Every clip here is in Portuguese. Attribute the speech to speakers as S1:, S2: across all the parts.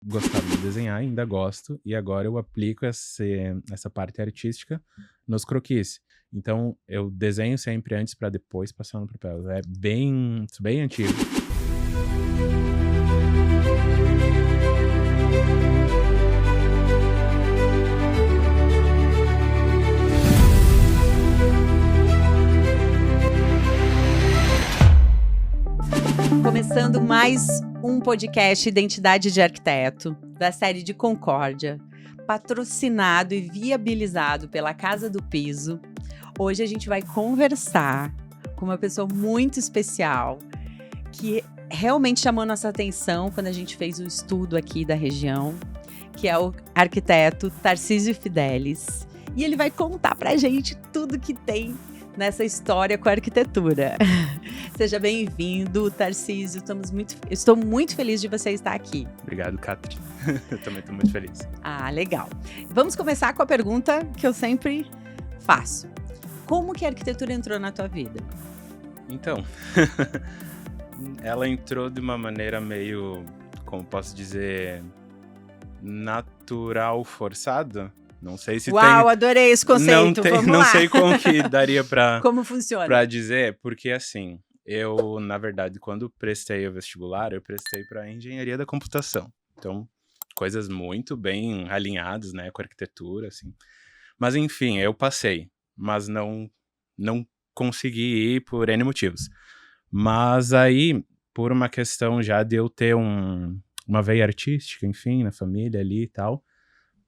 S1: gostava de desenhar, ainda gosto, e agora eu aplico essa parte artística nos croquis. Então, eu desenho sempre antes para depois passar no papel. É bem antigo.
S2: Começando mais um podcast Identidade de Arquiteto, da série de Concórdia, patrocinado e viabilizado pela Casa do Piso. Hoje a gente vai conversar com uma pessoa muito especial, que realmente chamou nossa atenção quando a gente fez o estudo aqui da região, que é o arquiteto Tarcísio Fidelis. E ele vai contar pra gente tudo que tem nessa história com a arquitetura. Seja bem-vindo, Tarcísio. Estou muito feliz de você estar aqui.
S1: Obrigado, Catri. Eu também estou muito feliz.
S2: Ah, legal. Vamos começar com a pergunta que eu sempre faço. Como que a arquitetura entrou na tua vida?
S1: Então, ela entrou de uma maneira meio, como posso dizer, natural, forçada. Não sei se
S2: Uau, adorei esse conceito. Vamos lá.
S1: Não sei como que daria
S2: como funciona?
S1: Pra dizer, porque assim, eu, na verdade, quando prestei o vestibular, eu prestei para engenharia da computação. Então, coisas muito bem alinhadas, né, com a arquitetura, assim. Mas, enfim, eu passei, mas não consegui ir por N motivos. Mas aí, por uma questão já de eu ter uma veia artística, enfim, na família ali e tal,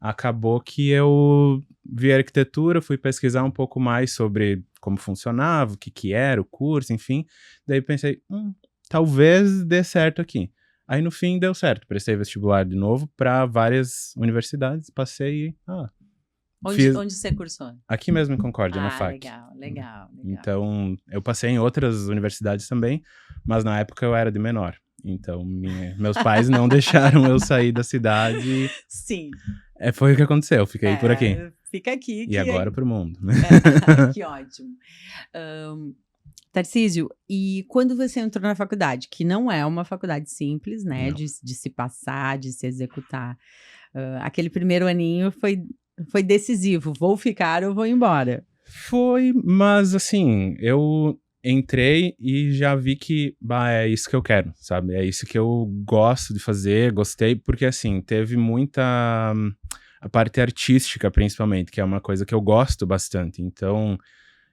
S1: acabou que eu vi a arquitetura, fui pesquisar um pouco mais sobre como funcionava, o que era o curso, enfim. Daí pensei, talvez dê certo aqui. Aí no fim deu certo, prestei vestibular de novo para várias universidades, passei e...
S2: Onde você cursou?
S1: Aqui mesmo em Concórdia, na FAC.
S2: Legal.
S1: Então, eu passei em outras universidades também, mas na época eu era de menor. Então, meus pais não deixaram eu sair da cidade.
S2: Sim.
S1: Foi o que aconteceu, eu fiquei por aqui.
S2: Fica aqui.
S1: E agora pro mundo.
S2: Que ótimo. Tarcísio, e quando você entrou na faculdade, que não é uma faculdade simples, né, de se passar, de se executar, aquele primeiro aninho foi decisivo, vou ficar ou vou embora?
S1: Foi, mas assim, eu entrei e já vi que, é isso que eu quero, sabe? É isso que eu gosto de fazer, gostei, porque assim, teve muita... a parte artística, principalmente, que é uma coisa que eu gosto bastante. Então,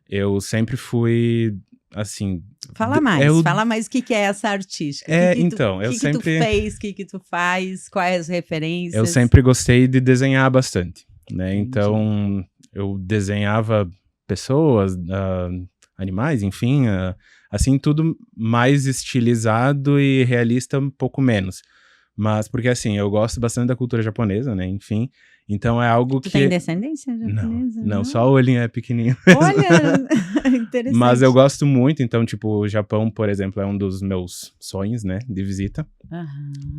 S1: eu sempre fui, assim...
S2: Fala mais o que é essa artística.
S1: Eu sempre...
S2: O que tu fez, o que tu faz, quais as referências?
S1: Eu sempre gostei de desenhar bastante, né? Então, eu desenhava pessoas, animais, enfim, assim, tudo mais estilizado e realista, um pouco menos. Mas, porque assim, eu gosto bastante da cultura japonesa, né, enfim, então é algo que...
S2: Tu tem descendência japonesa?
S1: Não, só o olhinho é pequenininho.
S2: Olha, interessante.
S1: Mas eu gosto muito, então, tipo, o Japão, por exemplo, é um dos meus sonhos, né, de visita.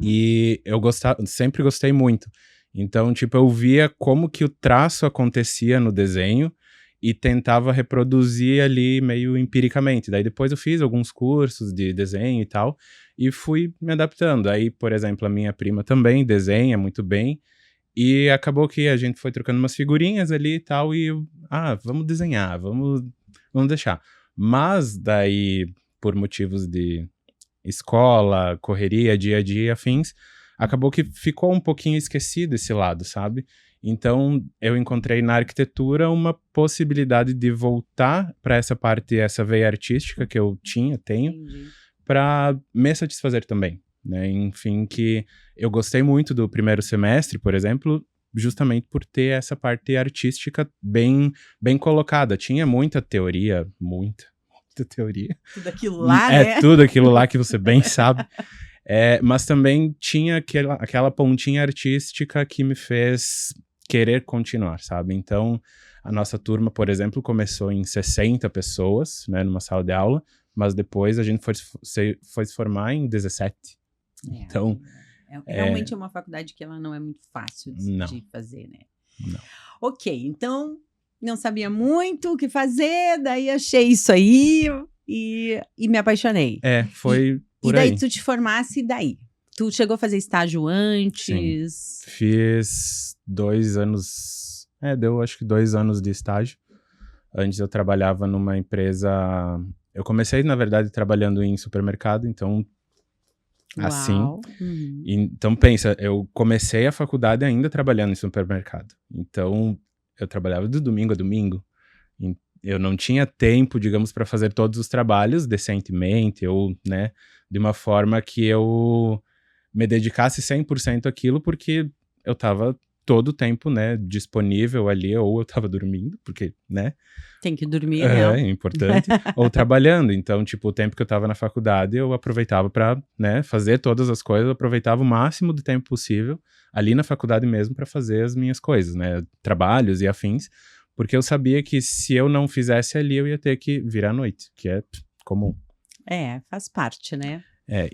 S1: E eu sempre gostei muito. Então, tipo, eu via como que o traço acontecia no desenho, e tentava reproduzir ali meio empiricamente. Daí depois eu fiz alguns cursos de desenho e tal, e fui me adaptando. Aí, por exemplo, a minha prima também desenha muito bem, e acabou que a gente foi trocando umas figurinhas ali e tal, e eu, vamos desenhar, vamos deixar. Mas daí, por motivos de escola, correria, dia a dia, afins, acabou que ficou um pouquinho esquecido esse lado, sabe? Então, eu encontrei na arquitetura uma possibilidade de voltar para essa parte, essa veia artística que eu tenho, para me satisfazer também, né? Enfim, que eu gostei muito do primeiro semestre, por exemplo, justamente por ter essa parte artística bem colocada. Tinha muita teoria, muita teoria.
S2: Tudo aquilo lá, né?
S1: Tudo aquilo lá que você bem sabe. Mas também tinha aquela pontinha artística que me fez querer continuar, sabe? Então, a nossa turma, por exemplo, começou em 60 pessoas, né, numa sala de aula, mas depois a gente foi se formar em 17. Então...
S2: realmente é uma faculdade que ela não é muito fácil de fazer, né?
S1: Não.
S2: Ok, então, não sabia muito o que fazer, daí achei isso aí e me apaixonei.
S1: Foi por
S2: aí. E daí
S1: aí.
S2: tu te formasse, Tu chegou a fazer estágio antes?
S1: Sim. Fiz 2 anos... deu acho que 2 anos de estágio. Antes eu trabalhava numa empresa... Eu comecei, na verdade, trabalhando em supermercado, então... Assim.
S2: Uhum.
S1: Então, pensa, eu comecei a faculdade ainda trabalhando em supermercado. Então, eu trabalhava de domingo a domingo. Eu não tinha tempo, digamos, para fazer todos os trabalhos decentemente ou, né, de uma forma que eu me dedicasse 100% àquilo, porque eu estava todo o tempo, né, disponível ali, ou eu estava dormindo, porque, né?
S2: Tem que dormir, né?
S1: É importante. Ou trabalhando. Então, tipo, o tempo que eu estava na faculdade, eu aproveitava para, né, fazer todas as coisas, eu aproveitava o máximo do tempo possível ali na faculdade mesmo para fazer as minhas coisas, né, trabalhos e afins, porque eu sabia que se eu não fizesse ali, eu ia ter que virar à noite, que é comum.
S2: Faz parte, né?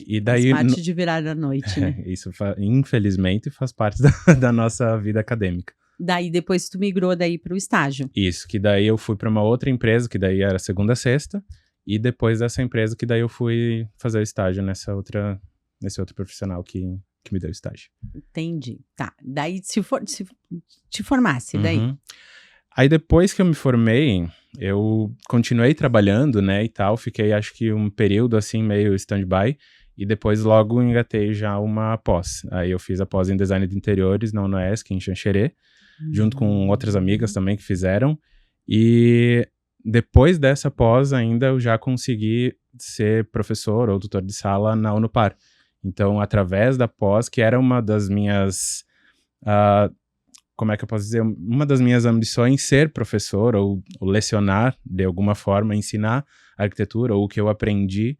S1: E daí...
S2: Faz parte de virar à noite, né?
S1: Isso, infelizmente, faz parte da nossa vida acadêmica.
S2: Daí, depois tu migrou daí para o estágio.
S1: Isso, que daí eu fui para uma outra empresa, que daí era segunda a sexta, e depois dessa empresa que daí eu fui fazer o estágio nesse outro profissional que me deu estágio.
S2: Entendi. Tá, daí se te formasse, daí?
S1: Uhum. Aí depois que eu me formei, eu continuei trabalhando, né, e tal, fiquei acho que um período assim meio stand-by, e depois logo engatei já uma pós. Aí eu fiz a pós em design de interiores na UNESC, em Xanxerê, junto com outras amigas também que fizeram, e depois dessa pós ainda eu já consegui ser professor ou tutor de sala na Unopar. Então, através da pós, que era uma das minhas... como é que eu posso dizer? Uma das minhas ambições ser professor ou lecionar, de alguma forma, ensinar arquitetura ou o que eu aprendi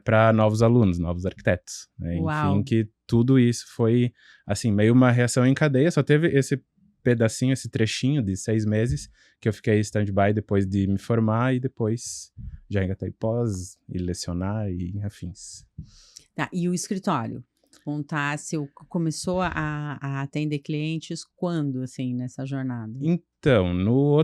S1: para novos alunos, novos arquitetos. Né? Enfim, que tudo isso foi, assim, meio uma reação em cadeia. Só teve esse pedacinho, esse trechinho de 6 meses que eu fiquei stand-by depois de me formar e depois já engatei pós e lecionar e afins.
S2: Tá, e o escritório? Contasse, começou a atender clientes quando, assim, nessa jornada?
S1: Então, no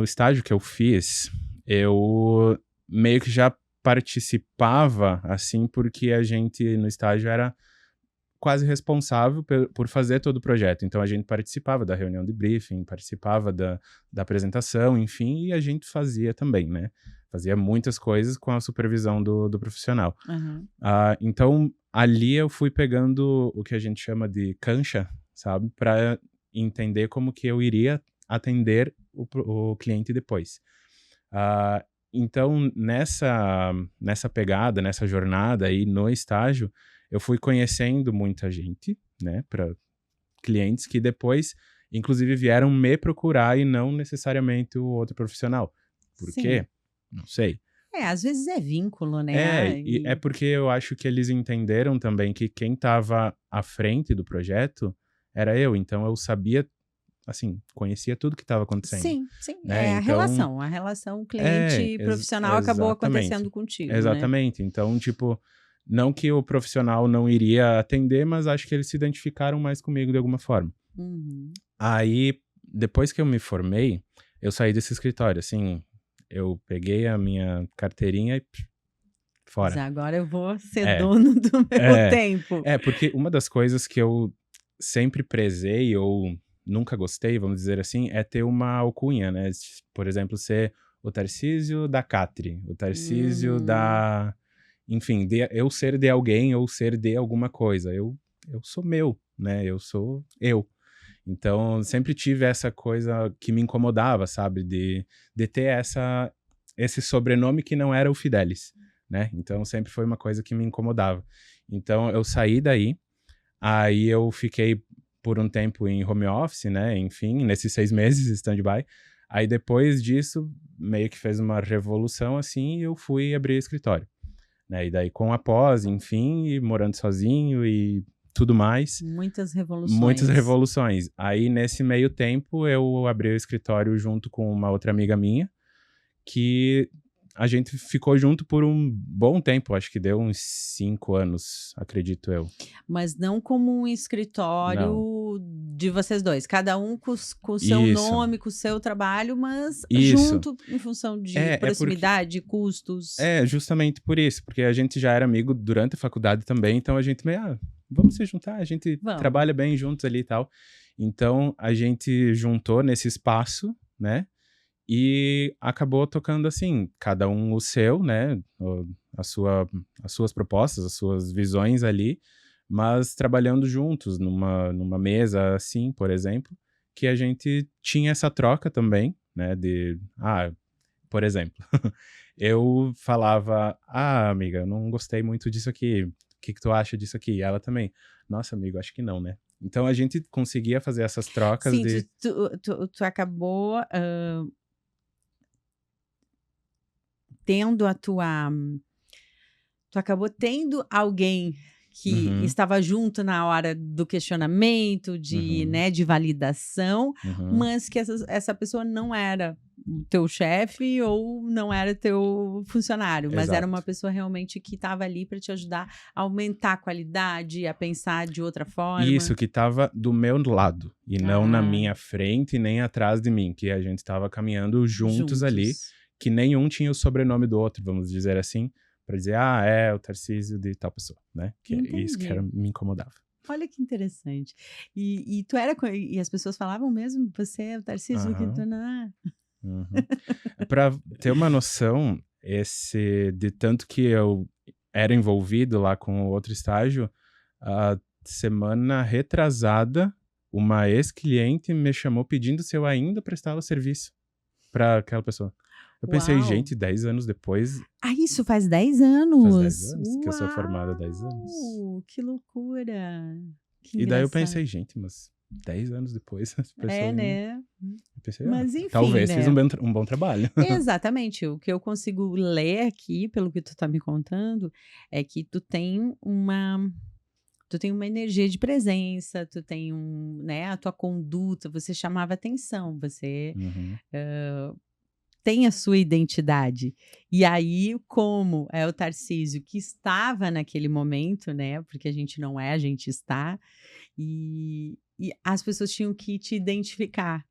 S1: estágio que eu fiz, eu meio que já participava, assim, porque a gente no estágio era quase responsável por fazer todo o projeto. Então, a gente participava da reunião de briefing, participava da apresentação, enfim, e a gente fazia também, né? Fazia muitas coisas com a supervisão do profissional.
S2: Uhum.
S1: Então, ali eu fui pegando o que a gente chama de cancha, sabe? Para entender como que eu iria atender o cliente depois. Então, nessa pegada, nessa jornada aí no estágio, eu fui conhecendo muita gente, né? Para clientes que depois, inclusive, vieram me procurar e não necessariamente o outro profissional. Por quê? Não sei.
S2: Às vezes é vínculo, né?
S1: E é porque eu acho que eles entenderam também que quem estava à frente do projeto era eu. Então, eu sabia, assim, conhecia tudo que estava acontecendo.
S2: Sim.
S1: Né?
S2: A relação cliente-profissional acabou acontecendo contigo,
S1: Exatamente.
S2: Né?
S1: Então, tipo, não que o profissional não iria atender, mas acho que eles se identificaram mais comigo de alguma forma.
S2: Uhum.
S1: Aí, depois que eu me formei, eu saí desse escritório, assim... Eu peguei a minha carteirinha e fora.
S2: Mas agora eu vou ser dono do meu tempo.
S1: Porque uma das coisas que eu sempre prezei ou nunca gostei, vamos dizer assim, é ter uma alcunha, né? Por exemplo, ser o Tarcísio da Catri, o Tarcísio da... Enfim, eu ser de alguém ou ser de alguma coisa. Eu sou meu, né? Eu sou eu. Então, sempre tive essa coisa que me incomodava, sabe? De ter esse sobrenome que não era o Fidelis, né? Então, sempre foi uma coisa que me incomodava. Então, eu saí daí, aí eu fiquei por um tempo em home office, né? Enfim, nesses 6 meses, stand-by. Aí, depois disso, meio que fez uma revolução, assim, e eu fui abrir escritório. Né? E daí, com a pós, enfim, e morando sozinho e... tudo mais.
S2: Muitas revoluções.
S1: Aí, nesse meio tempo, eu abri o escritório junto com uma outra amiga minha, que a gente ficou junto por um bom tempo, acho que deu uns 5 anos, acredito eu.
S2: Mas não como um escritório De vocês dois, cada um com o seu
S1: Isso.
S2: nome, com o seu trabalho, mas
S1: Isso.
S2: junto em função de proximidade, custos.
S1: Justamente por isso, porque a gente já era amigo durante a faculdade também, então a gente meio, vamos se juntar, a gente trabalha bem juntos ali e tal. Então a gente juntou nesse espaço, né? E acabou tocando assim, cada um o seu, né? As suas propostas, as suas visões ali, mas trabalhando juntos numa mesa assim, por exemplo, que a gente tinha essa troca também, né? Por exemplo, eu falava, amiga, eu não gostei muito disso aqui, o que tu acha disso aqui? E ela também, nossa, amigo, acho que não, né? Então a gente conseguia fazer essas trocas.
S2: Sim, tu acabou tendo tu acabou tendo alguém que estava junto na hora do questionamento, de validação, mas que essa pessoa não era o teu chefe ou não era teu funcionário, mas era uma pessoa realmente que estava ali para te ajudar a aumentar a qualidade, a pensar de outra forma.
S1: Isso, que estava do meu lado, e não na minha frente, nem atrás de mim, que a gente estava caminhando juntos ali, que nenhum tinha o sobrenome do outro, vamos dizer assim, para dizer, é o Tarcísio de tal pessoa, né? Que é isso que me incomodava.
S2: Olha que interessante. E tu era... E as pessoas falavam mesmo, você é o Tarcísio que tu não é?
S1: Para ter uma noção, de tanto que eu era envolvido lá com o outro estágio, a semana retrasada, uma ex-cliente me chamou pedindo se eu ainda prestava serviço para aquela pessoa. Eu pensei, gente, 10 anos depois...
S2: isso faz 10 anos?
S1: Faz 10 anos que eu sou formado há 10 anos.
S2: Que loucura!
S1: E daí eu pensei, gente, mas 10 anos depois...
S2: né?
S1: Eu pensei,
S2: mas enfim,
S1: talvez
S2: né?
S1: fiz um bom trabalho.
S2: Exatamente. O que eu consigo ler aqui, pelo que tu tá me contando, é que tu tem uma energia de presença, tu tem a tua conduta, você chamava atenção, você... tem a sua identidade. E aí, como é o Tarcísio que estava naquele momento, né? Porque a gente não é, a gente está. E as pessoas tinham que te identificar.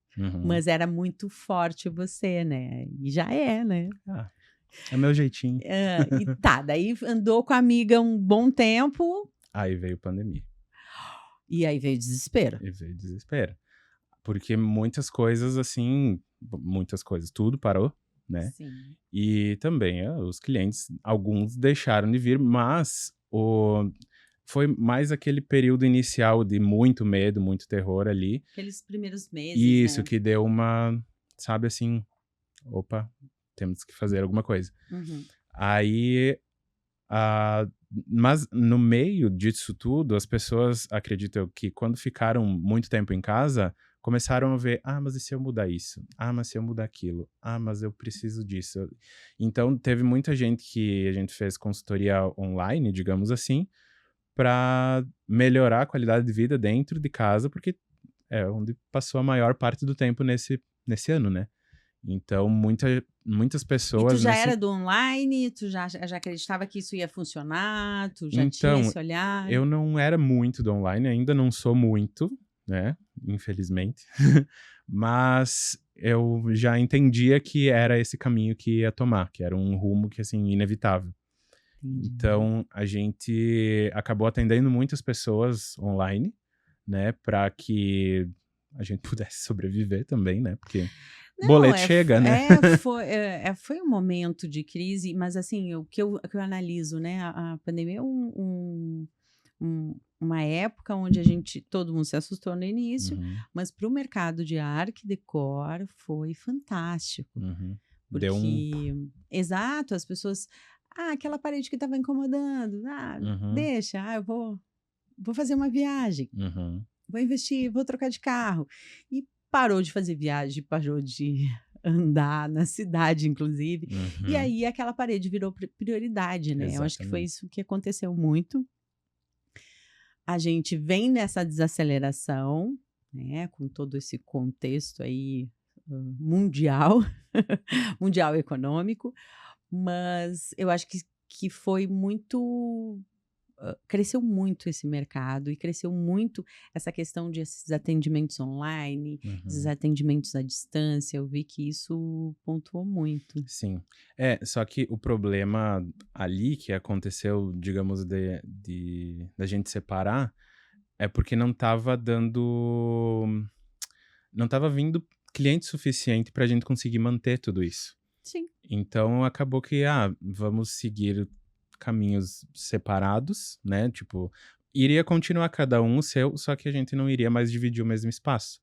S2: Mas era muito forte você, né? E já é, né?
S1: É meu jeitinho.
S2: Daí andou com a amiga um bom tempo.
S1: Aí veio pandemia.
S2: E aí veio desespero.
S1: Porque muitas coisas, tudo parou, né?
S2: Sim.
S1: E também os clientes, alguns deixaram de vir, mas foi mais aquele período inicial de muito medo, muito terror ali.
S2: Aqueles primeiros meses,
S1: Isso, que deu uma, sabe assim, opa, temos que fazer alguma coisa. Aí, mas no meio disso tudo, as pessoas, acreditam que quando ficaram muito tempo em casa, começaram a ver, mas e se eu mudar isso? Mas se eu mudar aquilo? Mas eu preciso disso. Então, teve muita gente que a gente fez consultoria online, digamos assim, para melhorar a qualidade de vida dentro de casa, porque é onde passou a maior parte do tempo nesse ano, né? Então, muitas pessoas...
S2: E tu já era do online? Tu já acreditava que isso ia funcionar? Tu já tinha esse olhar?
S1: Eu não era muito do online, ainda não sou muito, né? Infelizmente. Mas eu já entendia que era esse caminho que ia tomar, que era um rumo que, assim, inevitável. Então, a gente acabou atendendo muitas pessoas online, né? Para que a gente pudesse sobreviver também, né? Porque... boleto chega, né?
S2: Foi um momento de crise, mas assim, o que eu analiso, né? A pandemia é uma época onde todo mundo se assustou no início, mas para o mercado de arte e decor foi fantástico. Porque, exato, as pessoas, aquela parede que estava incomodando, deixa, eu vou fazer uma viagem, vou investir, vou trocar de carro. E parou de fazer viagem, parou de andar na cidade, inclusive. E aí aquela parede virou prioridade, né? Exatamente. Eu acho que foi isso que aconteceu muito. A gente vem nessa desaceleração, né? Com todo esse contexto aí mundial, mundial econômico, mas eu acho que foi muito cresceu muito esse mercado e cresceu muito essa questão de esses atendimentos online, esses atendimentos à distância. Eu vi que isso pontuou muito.
S1: Sim. Só que o problema ali que aconteceu, digamos, da gente separar, é porque não tava vindo cliente suficiente pra gente conseguir manter tudo isso.
S2: Sim.
S1: Então acabou que, vamos seguir caminhos separados, né? Tipo, iria continuar cada um o seu, só que a gente não iria mais dividir o mesmo espaço.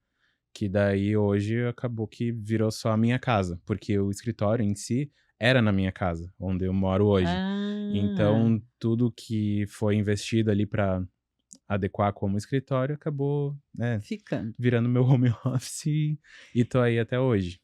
S1: Que daí hoje acabou que virou só a minha casa, porque o escritório em si era na minha casa, onde eu moro hoje. Então, tudo que foi investido ali pra adequar como escritório acabou, né,
S2: ficando.
S1: Virando meu home office e tô aí até hoje.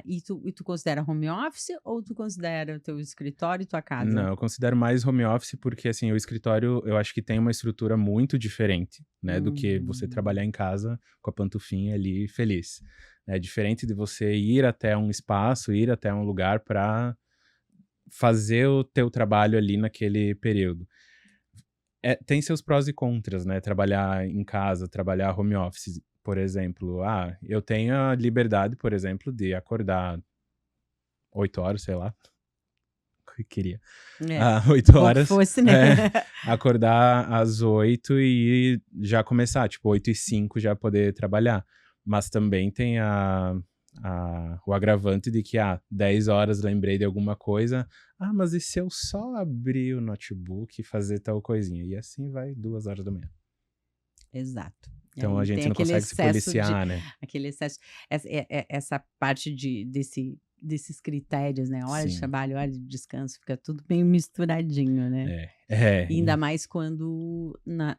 S2: E tu considera home office ou tu considera o teu escritório e tua casa?
S1: Não, eu considero mais home office porque, assim, o escritório eu acho que tem uma estrutura muito diferente, né, do que você trabalhar em casa com a pantufinha ali feliz. É diferente de você ir até um espaço, ir até um lugar para fazer o teu trabalho ali naquele período. Tem seus prós e contras, né, trabalhar em casa, trabalhar home office. Por exemplo, eu tenho a liberdade, por exemplo, de acordar 8 horas, sei lá, que queria. 8 horas.
S2: Bom que fosse, né?
S1: Acordar às 8 e já começar, tipo, 8h05 já poder trabalhar. Mas também tem o agravante de que, 10 horas lembrei de alguma coisa. Mas e se eu só abrir o notebook e fazer tal coisinha? E assim vai 2 horas da manhã.
S2: Exato.
S1: Então a gente não consegue se policiar, né?
S2: Aquele excesso, essa parte desses critérios, né? Hora de trabalho, hora de descanso, fica tudo meio misturadinho, né? E ainda mais quando na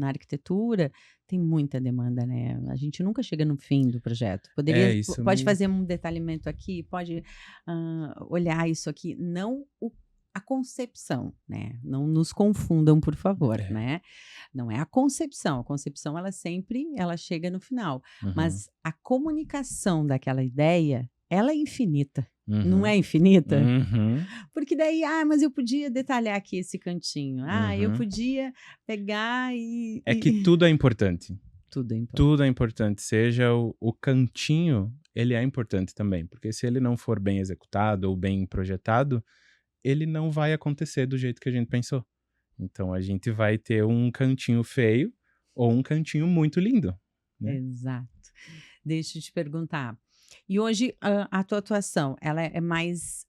S2: arquitetura tem muita demanda, né? A gente nunca chega no fim do projeto. Pode fazer um detalhamento aqui, pode olhar isso aqui, não a concepção, né? Não nos confundam, por favor, né? Não é a concepção ela sempre, ela chega no final, mas a comunicação daquela ideia, ela é infinita, não é infinita? Porque daí, mas eu podia detalhar aqui esse cantinho, eu podia pegar e...
S1: É que tudo é importante.
S2: Tudo é importante.
S1: Tudo é importante, seja o cantinho, ele é importante também, porque se ele não for bem executado ou bem projetado, ele não vai acontecer do jeito que a gente pensou. Então, a gente vai ter um cantinho feio ou um cantinho muito lindo, né?
S2: Exato. Deixa eu te perguntar. E hoje, a tua atuação, ela é mais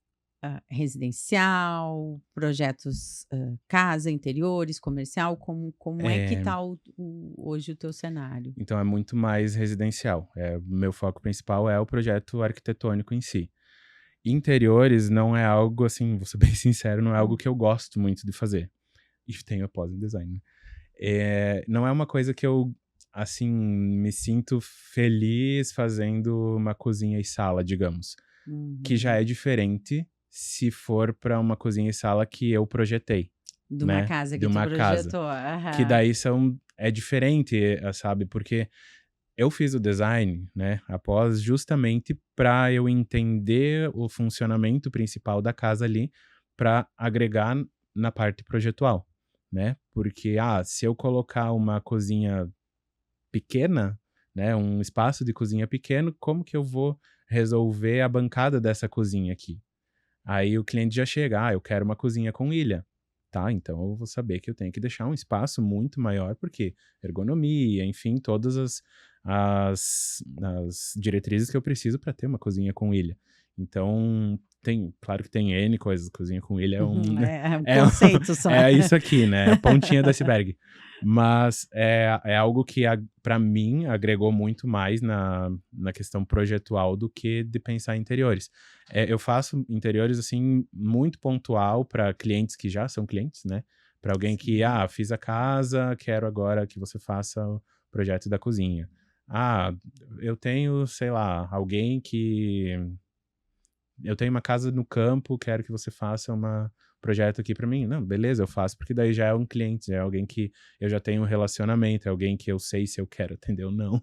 S2: residencial, projetos casa, interiores, comercial? Como é que está hoje o teu cenário?
S1: Então, é muito mais residencial. Meu foco principal é o projeto arquitetônico em si. Interiores não é algo, assim, vou ser bem sincero, não é algo que eu gosto muito de fazer. E tenho pós em design, né? Não é uma coisa que eu, assim, me sinto feliz fazendo uma cozinha e sala, digamos. Que já é diferente se for para uma cozinha e sala que eu projetei.
S2: De uma casa que tu projetou.
S1: Que daí é diferente, sabe? Porque eu fiz o design, né, após justamente para eu entender o funcionamento principal da casa ali, para agregar na parte projetual, né? Porque, se eu colocar uma cozinha pequena, né, um espaço de cozinha pequeno, como que eu vou resolver a bancada dessa cozinha aqui? Aí o cliente já chega, eu quero uma cozinha com ilha. Tá, então eu vou saber que eu tenho que deixar um espaço muito maior, porque ergonomia, enfim, todas as diretrizes que eu preciso para ter uma cozinha com ilha. Então, claro que tem N coisas, cozinha com ilha é um
S2: conceito só.
S1: É isso aqui, né? A pontinha do iceberg. Mas é algo que, para mim, agregou muito mais na questão projetual do que de pensar em interiores. Eu faço interiores, assim, muito pontual para clientes que já são clientes, né? Para alguém que, fiz a casa, quero agora que você faça o projeto da cozinha. Eu tenho, sei lá, alguém que... Eu tenho uma casa no campo, quero que você faça projeto aqui para mim. Não, beleza, eu faço, porque daí já é um cliente, já é alguém que eu já tenho um relacionamento, é alguém que eu sei se eu quero atender ou não.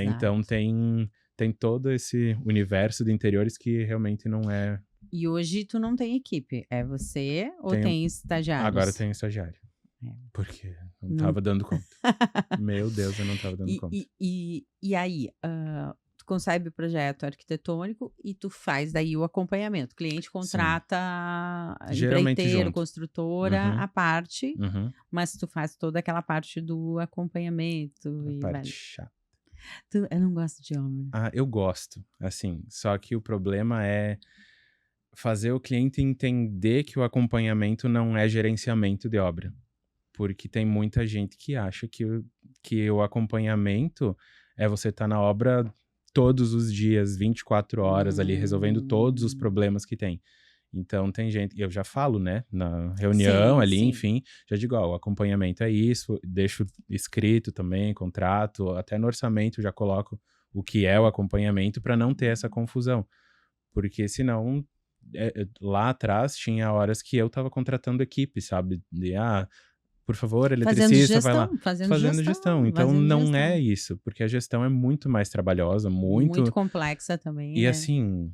S1: Então tem todo esse universo de interiores que realmente não é
S2: E hoje tu não tem equipe, é você ou tem estagiários?
S1: Agora eu tenho estagiário. Porque não tava dando conta. Meu Deus, eu não tava dando conta.
S2: E aí, tu concebe o projeto arquitetônico e tu faz daí o acompanhamento. O cliente contrata empreiteiro, construtora, a parte, mas tu faz toda aquela parte do acompanhamento.
S1: A parte chata.
S2: Eu não gosto de obra.
S1: Ah, eu gosto, assim, só que o problema é fazer o cliente entender que o acompanhamento não é gerenciamento de obra. Porque tem muita gente que acha que o acompanhamento é você estar na obra todos os dias, 24 horas ali, resolvendo todos os problemas que tem. Então, tem gente... Eu já falo, né? Na reunião enfim, já digo, ó, o acompanhamento é isso, deixo escrito também, contrato, até no orçamento já coloco o que é o acompanhamento para não ter essa confusão. Porque senão, lá atrás, tinha horas que eu tava contratando equipe, sabe? Por favor, eletricista, vai lá. Fazendo gestão. Então, não é isso, porque a gestão é muito mais trabalhosa, muito
S2: complexa também.
S1: E assim,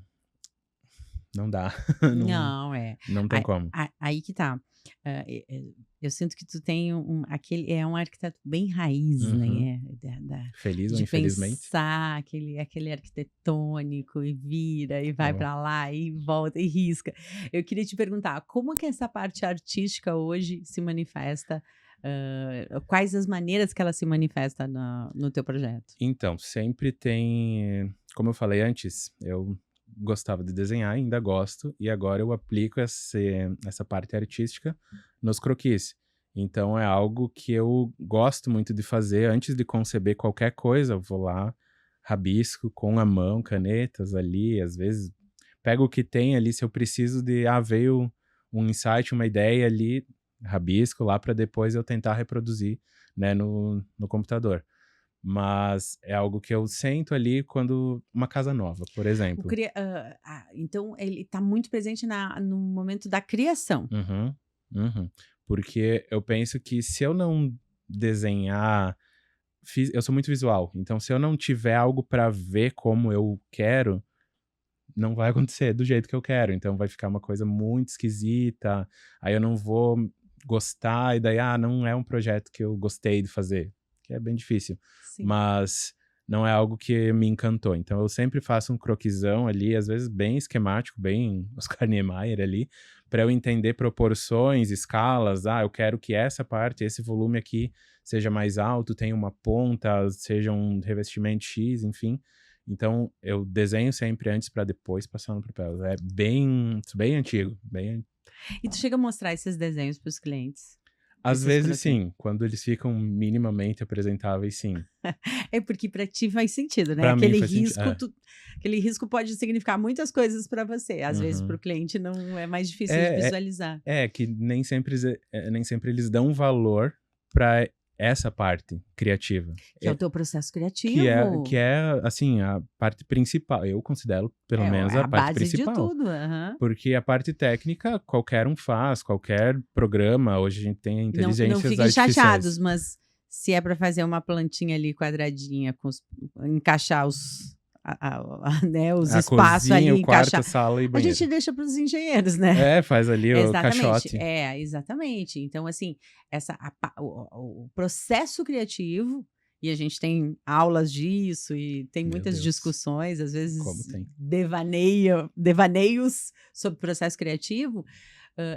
S1: não dá. Não tem como.
S2: Aí que tá. Eu sinto que tu tem um arquiteto bem raiz, né?
S1: Feliz ou infelizmente.
S2: De pensar aquele arquitetônico e vira e vai pra lá e volta e risca. Eu queria te perguntar, como que essa parte artística hoje se manifesta? Quais as maneiras que ela se manifesta no teu projeto?
S1: Então, sempre tem... Como eu falei antes, eu gostava de desenhar, ainda gosto, e agora eu aplico essa parte artística nos croquis. Então é algo que eu gosto muito de fazer. Antes de conceber qualquer coisa, eu vou lá, rabisco com a mão, canetas ali, às vezes pego o que tem ali, se eu preciso de, veio um insight, uma ideia ali, rabisco lá para depois eu tentar reproduzir, né, no computador. Mas é algo que eu sento ali quando uma casa nova, por exemplo.
S2: Então, ele está muito presente no momento da criação.
S1: Porque eu penso que se eu não desenhar... Eu sou muito visual, então se eu não tiver algo para ver como eu quero, não vai acontecer do jeito que eu quero. Então vai ficar uma coisa muito esquisita, aí eu não vou gostar, e daí, não é um projeto que eu gostei de fazer. Que é bem difícil. Sim. Mas não é algo que me encantou. Então eu sempre faço um croquisão ali, às vezes bem esquemático, bem Oscar Niemeyer ali, para eu entender proporções, escalas. Eu quero que essa parte, esse volume aqui seja mais alto, tenha uma ponta, seja um revestimento X, enfim. Então eu desenho sempre antes para depois passar no papel. É bem antigo.
S2: E tu chega a mostrar esses desenhos para os clientes?
S1: Às vezes sim, quando eles ficam minimamente apresentáveis, sim.
S2: É porque para ti faz sentido, né?
S1: Pra
S2: aquele
S1: mim faz
S2: risco, aquele risco pode significar muitas coisas para você. Às vezes para o cliente não é mais difícil de visualizar.
S1: Que nem sempre eles dão valor para essa parte criativa.
S2: Que é o teu processo criativo.
S1: Que é, assim, a parte principal. Eu considero, pelo menos, a parte principal.
S2: De tudo.
S1: Porque a parte técnica, qualquer um faz, qualquer programa. Hoje a gente tem inteligências artificiais.
S2: Não fiquem chateados, mas se é para fazer uma plantinha ali quadradinha, encaixar os espaços ali,
S1: o quarto, a sala e banheiro.
S2: A gente deixa para os engenheiros, né?
S1: Faz ali o caixote.
S2: Exatamente. Então, assim, o processo criativo, e a gente tem aulas disso, e tem muitas discussões, às vezes devaneios sobre o processo criativo,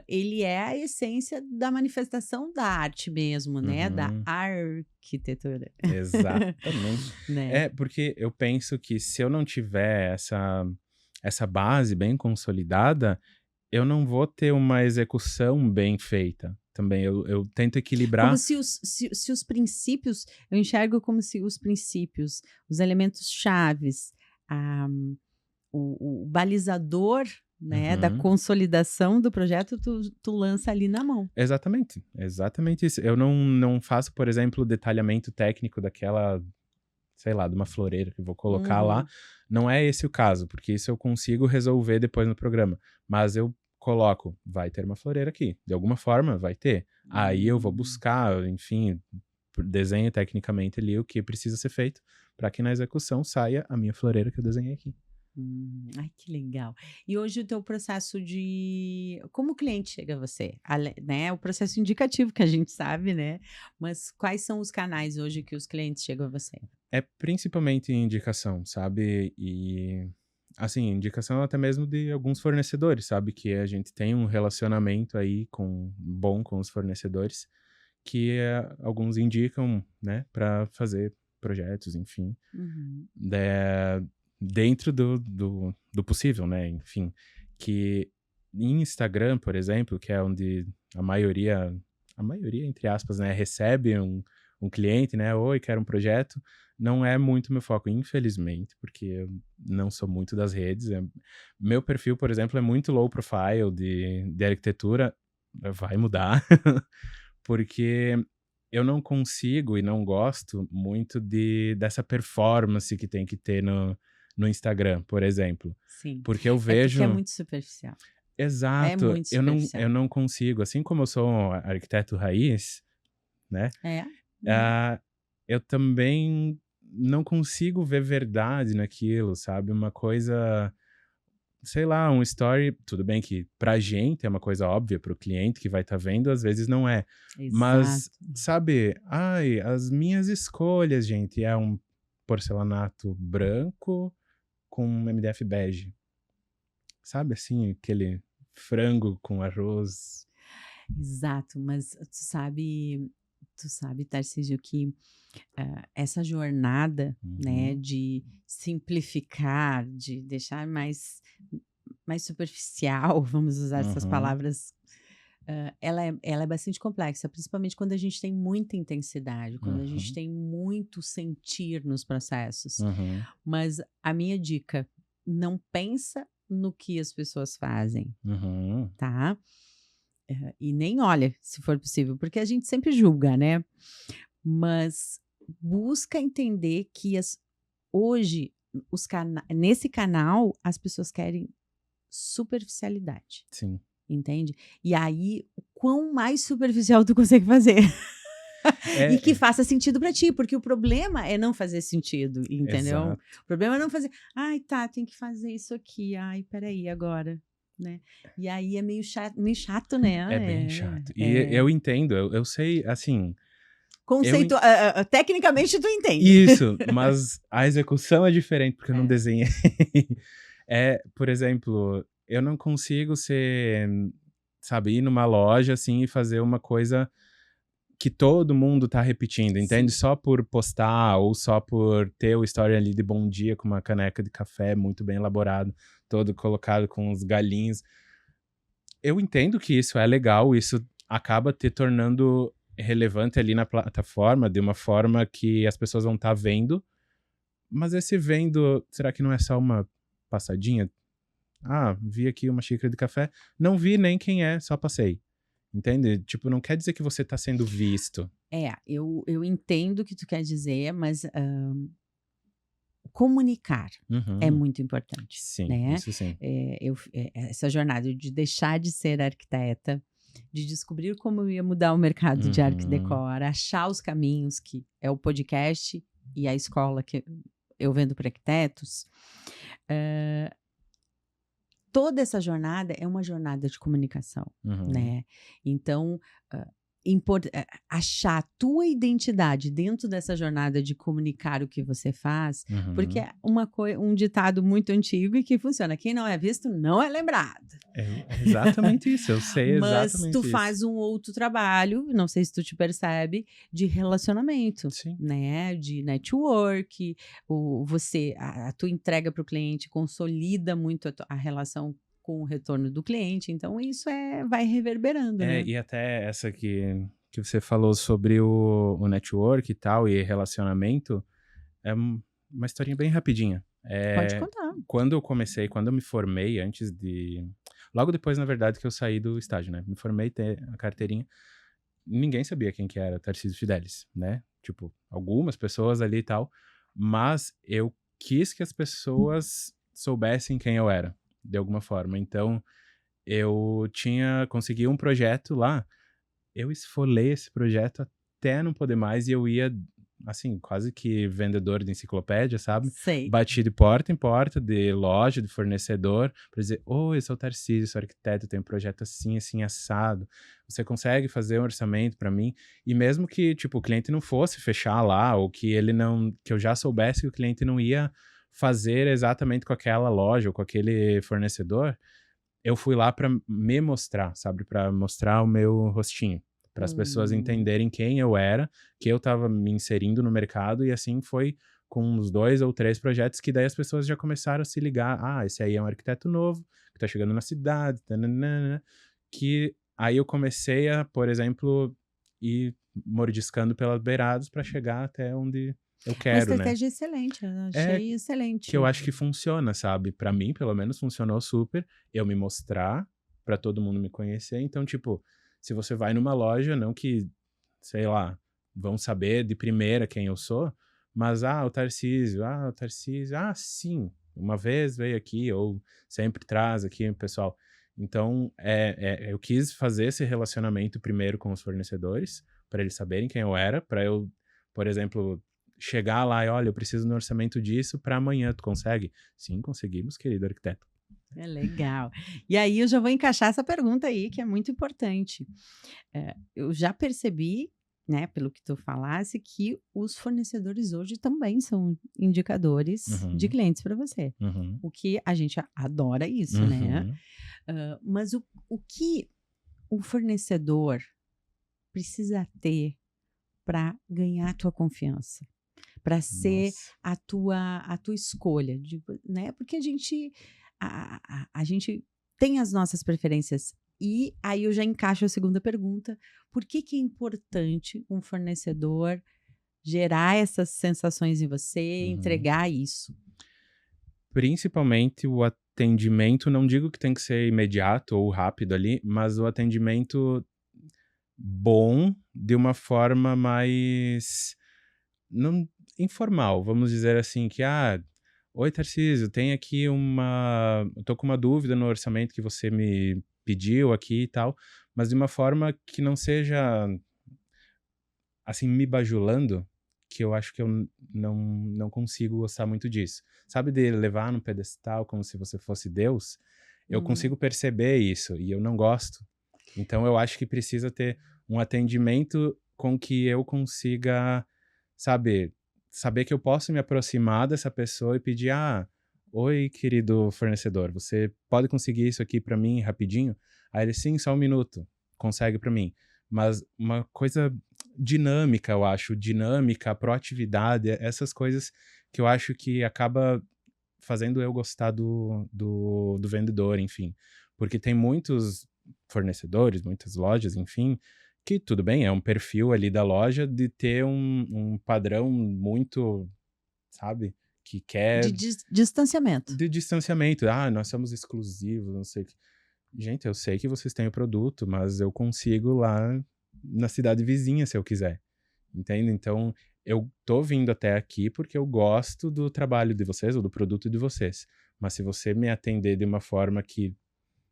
S2: ele é a essência da manifestação da arte mesmo, né? Da arquitetura.
S1: Exatamente.
S2: Né?
S1: Porque eu penso que se eu não tiver essa base bem consolidada, eu não vou ter uma execução bem feita. Também eu tento equilibrar.
S2: Como se os princípios, eu enxergo como se os princípios, os elementos chaves, o balizador, né, da consolidação do projeto, tu lança ali na mão.
S1: Exatamente isso. Eu não faço, por exemplo, o detalhamento técnico daquela, sei lá, de uma floreira que eu vou colocar lá. Não é esse o caso, porque isso eu consigo resolver depois no programa. Mas eu coloco, vai ter uma floreira aqui. De alguma forma, vai ter. Aí eu vou buscar, enfim, desenho tecnicamente ali o que precisa ser feito para que na execução saia a minha floreira que eu desenhei aqui.
S2: Ai, que legal. E hoje o teu processo de como o cliente chega a você? Né, o processo indicativo que a gente sabe, né, mas quais são os canais hoje que os clientes chegam a você?
S1: É principalmente indicação, sabe? E, assim, indicação até mesmo de alguns fornecedores, sabe? Que a gente tem um relacionamento aí bom com os fornecedores, que alguns indicam, né, para fazer projetos, enfim,
S2: Uhum.
S1: dentro do possível, né? Enfim, que em Instagram, por exemplo, que é onde a maioria, entre aspas, né, recebe um cliente, né? Oi, quero um projeto. Não é muito meu foco, infelizmente, porque eu não sou muito das redes. Meu perfil, por exemplo, é muito low profile de arquitetura. Vai mudar, porque eu não consigo e não gosto muito dessa performance que tem que ter no Instagram, por exemplo.
S2: Sim,
S1: Porque eu
S2: é porque é
S1: vejo.
S2: muito superficial. É
S1: Exato,
S2: muito
S1: eu
S2: superficial.
S1: não consigo. Assim como eu sou um arquiteto raiz, né?
S2: É? Uhum.
S1: Ah, eu também não consigo ver verdade naquilo, sabe? Uma coisa, sei lá, um story, tudo bem que pra gente é uma coisa óbvia, pro cliente que vai estar vendo, às vezes não é. Mas,
S2: Exato.
S1: sabe, ai, as minhas escolhas, gente, é um porcelanato branco com um MDF bege. Sabe assim, aquele frango com arroz.
S2: Exato, mas tu sabe, Tarcísio, que, essa jornada, né,
S1: Uhum,
S2: de simplificar, de deixar mais superficial, vamos usar essas
S1: uhum,
S2: palavras, ela é bastante complexa, principalmente quando a gente tem muita intensidade, quando a gente
S1: uhum,
S2: tem muito sentir nos processos.
S1: uhum,
S2: Mas a minha dica, não pensa no que as pessoas fazem,
S1: uhum,
S2: tá? E nem olha, se for possível, porque a gente sempre julga, né? Mas busca entender que hoje, nesse canal, as pessoas querem superficialidade,
S1: sim.
S2: entende? E aí, o quão mais superficial tu consegue fazer. E que
S1: É,
S2: faça sentido para ti, porque o problema é não fazer sentido, entendeu?
S1: exato.
S2: O problema é não fazer, ai, tá, tem que fazer isso aqui, ai, peraí, agora, né? E aí é meio chato,
S1: É bem
S2: né?
S1: chato. E eu entendo, eu sei, assim, eu en
S2: Tecnicamente tu entende.
S1: isso, mas a execução é diferente, porque eu não
S2: É,
S1: desenhei. Por exemplo, eu não consigo sabe, ir numa loja, assim, e fazer uma coisa que todo mundo tá repetindo, entende?
S2: sim.
S1: Só por postar ou só por ter o story ali de bom dia com uma caneca de café muito bem elaborado, todo colocado com os galinhos. Eu entendo que isso é legal, isso acaba te tornando relevante ali na plataforma de uma forma que as pessoas vão estar vendo, mas esse vendo, será que não é só uma passadinha? Ah, vi aqui uma xícara de café, não vi nem quem é, só passei. Entende? Tipo, não quer dizer que você tá sendo visto.
S2: Eu entendo o que tu quer dizer, mas, comunicar é
S1: Uhum.
S2: muito importante,
S1: Sim,
S2: né?
S1: isso sim.
S2: Essa jornada de deixar de ser arquiteta, de descobrir como eu ia mudar o mercado de
S1: Uhum,
S2: arquidecor, achar os caminhos, que é o podcast e a escola que eu vendo para arquitetos, toda essa jornada é uma jornada de comunicação,
S1: uhum,
S2: né. Então, achar a tua identidade dentro dessa jornada de comunicar o que você faz, porque
S1: uhum.
S2: é um ditado muito antigo e que funciona: "Quem não é visto não é lembrado".
S1: É exatamente isso, eu sei
S2: Mas tu
S1: exatamente isso.
S2: faz um outro trabalho, não sei se tu te percebe, de relacionamento,
S1: Sim.
S2: né, de network, a tua entrega para o cliente consolida muito a relação com o retorno do cliente, então isso vai reverberando, né.
S1: E até essa que você falou sobre o network e tal, e relacionamento, é uma historinha bem rapidinha.
S2: Pode contar.
S1: Quando eu me formei, logo depois, na verdade, que eu saí do estágio, né, me formei, ter a carteirinha, ninguém sabia quem que era Tarcísio Fidelis, né, tipo, algumas pessoas ali e tal, mas eu quis que as pessoas soubessem quem eu era, de alguma forma. Então, consegui um projeto lá, eu esfolei esse projeto até não poder mais e eu ia assim, quase que vendedor de enciclopédia, sabe?
S2: Sei.
S1: Bati de porta em porta, de loja, de fornecedor, para dizer, oi, eu sou o Tarcísio, sou arquiteto, tenho um projeto assim, assim, assado. Você consegue fazer um orçamento para mim? E mesmo que, tipo, o cliente não fosse fechar lá, ou que ele não, que eu já soubesse que o cliente não ia fazer exatamente com aquela loja ou com aquele fornecedor, eu fui lá para me mostrar, sabe? Para mostrar o meu rostinho, para as pessoas entenderem quem eu era, que eu estava me inserindo no mercado, e assim foi com uns 2 ou 3 projetos que daí as pessoas já começaram a se ligar. Ah, esse aí é um arquiteto novo, que tá chegando na cidade, tananana, que aí eu comecei a, por exemplo, ir mordiscando pelas beiradas para chegar até onde eu quero, né?
S2: Uma estratégia excelente, eu achei excelente.
S1: Que eu acho que funciona, sabe? Pra mim, pelo menos, funcionou super. Eu me mostrar, pra todo mundo me conhecer. Então, tipo, se você vai numa loja, não que, sei lá, vão saber de primeira quem eu sou, mas, o Tarcísio, sim, uma vez veio aqui, ou sempre traz aqui o pessoal. Então, eu quis fazer esse relacionamento primeiro com os fornecedores, para eles saberem quem eu era, para eu, por exemplo, chegar lá e, olha, eu preciso no orçamento disso para amanhã, tu consegue? Sim, conseguimos, querido arquiteto.
S2: É legal. E aí eu já vou encaixar essa pergunta aí, que é muito importante. Eu já percebi, né, pelo que tu falasse, que os fornecedores hoje também são indicadores de clientes para você. O que a gente adora isso, né? Mas o que o fornecedor precisa ter para ganhar a tua confiança? Para ser a tua escolha, né? Porque a gente tem as nossas preferências. E aí eu já encaixo a segunda pergunta: por que é importante um fornecedor gerar essas sensações em você, entregar isso?
S1: Principalmente o atendimento, não digo que tem que ser imediato ou rápido ali, mas o atendimento bom de uma forma mais não informal, vamos dizer assim, que oi Tarcísio, tem aqui eu tô com uma dúvida no orçamento que você me pediu aqui e tal, mas de uma forma que não seja assim me bajulando, que eu acho que eu não consigo gostar muito disso. Sabe, de levar no pedestal como se você fosse Deus? Eu consigo perceber isso e eu não gosto. Então eu acho que precisa ter um atendimento com que eu consiga, saber que eu posso me aproximar dessa pessoa e pedir, oi, querido fornecedor, você pode conseguir isso aqui para mim rapidinho? Aí ele, sim, só um minuto, consegue para mim. Mas uma coisa dinâmica, eu acho, proatividade, essas coisas que eu acho que acaba fazendo eu gostar do vendedor, enfim. Porque tem muitos fornecedores, muitas lojas, enfim, que tudo bem, é um perfil ali da loja de ter um padrão muito, sabe, que quer...
S2: De distanciamento.
S1: De distanciamento. Nós somos exclusivos, não sei o que. Gente, eu sei que vocês têm o produto, mas eu consigo lá na cidade vizinha, se eu quiser. Entende? Então, eu tô vindo até aqui porque eu gosto do trabalho de vocês ou do produto de vocês. Mas se você me atender de uma forma que,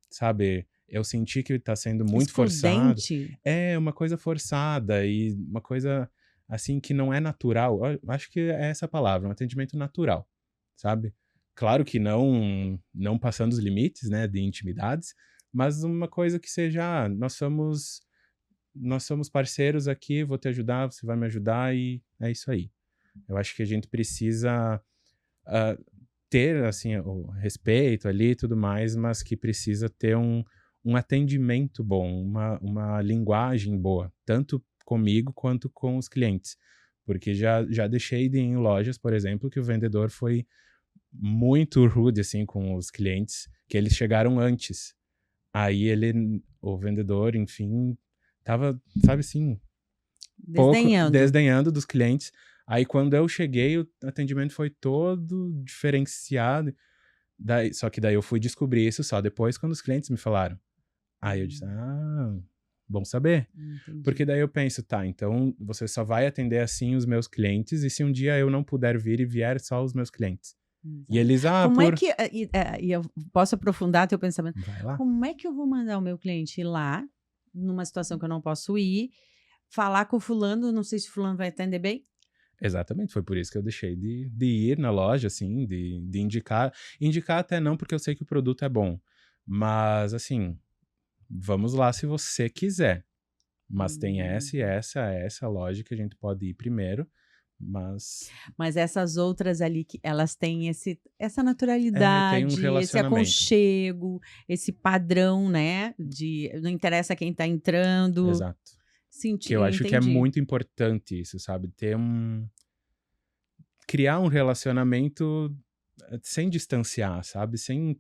S1: sabe, eu senti que tá sendo muito forçado. É uma coisa forçada e uma coisa, assim, que não é natural. Eu acho que é essa palavra, um atendimento natural, sabe? Claro que não passando os limites, né, de intimidades, mas uma coisa que seja, nós somos parceiros aqui, vou te ajudar, você vai me ajudar e é isso aí. Eu acho que a gente precisa ter, assim, o respeito ali e tudo mais, mas que precisa ter um atendimento bom, uma linguagem boa, tanto comigo quanto com os clientes. Porque já deixei de ir em lojas, por exemplo, que o vendedor foi muito rude, assim, com os clientes, que eles chegaram antes. Aí o vendedor, enfim, tava, sabe assim, desdenhando dos clientes. Aí quando eu cheguei, o atendimento foi todo diferenciado. Só que daí eu fui descobrir isso só depois, quando os clientes me falaram. Aí eu disse, bom saber.
S2: Entendi.
S1: Porque daí eu penso, então você só vai atender assim os meus clientes, e se um dia eu não puder vir e vier só os meus clientes. Exato. E eles,
S2: como é que... E eu posso aprofundar teu pensamento.
S1: Vai lá.
S2: Como é que eu vou mandar o meu cliente ir lá, numa situação que eu não posso ir, falar com o fulano, não sei se o fulano vai atender bem?
S1: Exatamente, foi por isso que eu deixei de ir na loja, assim, de indicar. Indicar até não, porque eu sei que o produto é bom. Mas, assim, vamos lá se você quiser. Mas tem essa e essa loja que a gente pode ir primeiro, mas...
S2: Mas essas outras ali, elas têm essa
S1: tem um
S2: naturalidade, esse
S1: relacionamento.
S2: aconchego, esse padrão, né? Não interessa quem tá entrando.
S1: Exato. Que eu acho que é muito importante isso, sabe? Criar um relacionamento sem distanciar, sabe? Sem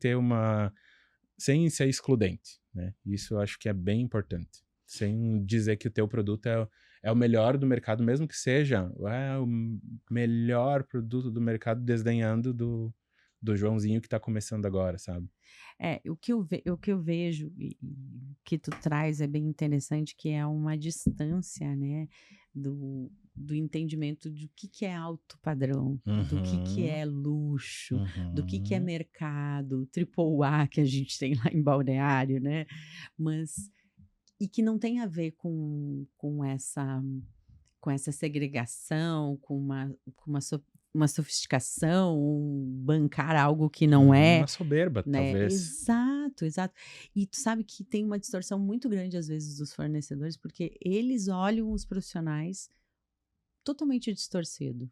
S1: ser excludente, né? Isso eu acho que é bem importante. Sem dizer que o teu produto é o melhor do mercado, mesmo que seja o melhor produto do mercado, desdenhando do Joãozinho que tá começando agora, sabe?
S2: O que eu vejo e que tu traz é bem interessante, que é uma distância, né, do entendimento do que é alto padrão, do que é luxo, do que é mercado, triple A que a gente tem lá em Balneário, né, mas e que não tem a ver com essa segregação, com uma sofisticação, bancar algo que não é,
S1: uma soberba,
S2: né?
S1: talvez.
S2: Exato, exato. E tu sabe que tem uma distorção muito grande, às vezes, dos fornecedores, porque eles olham os profissionais totalmente distorcido,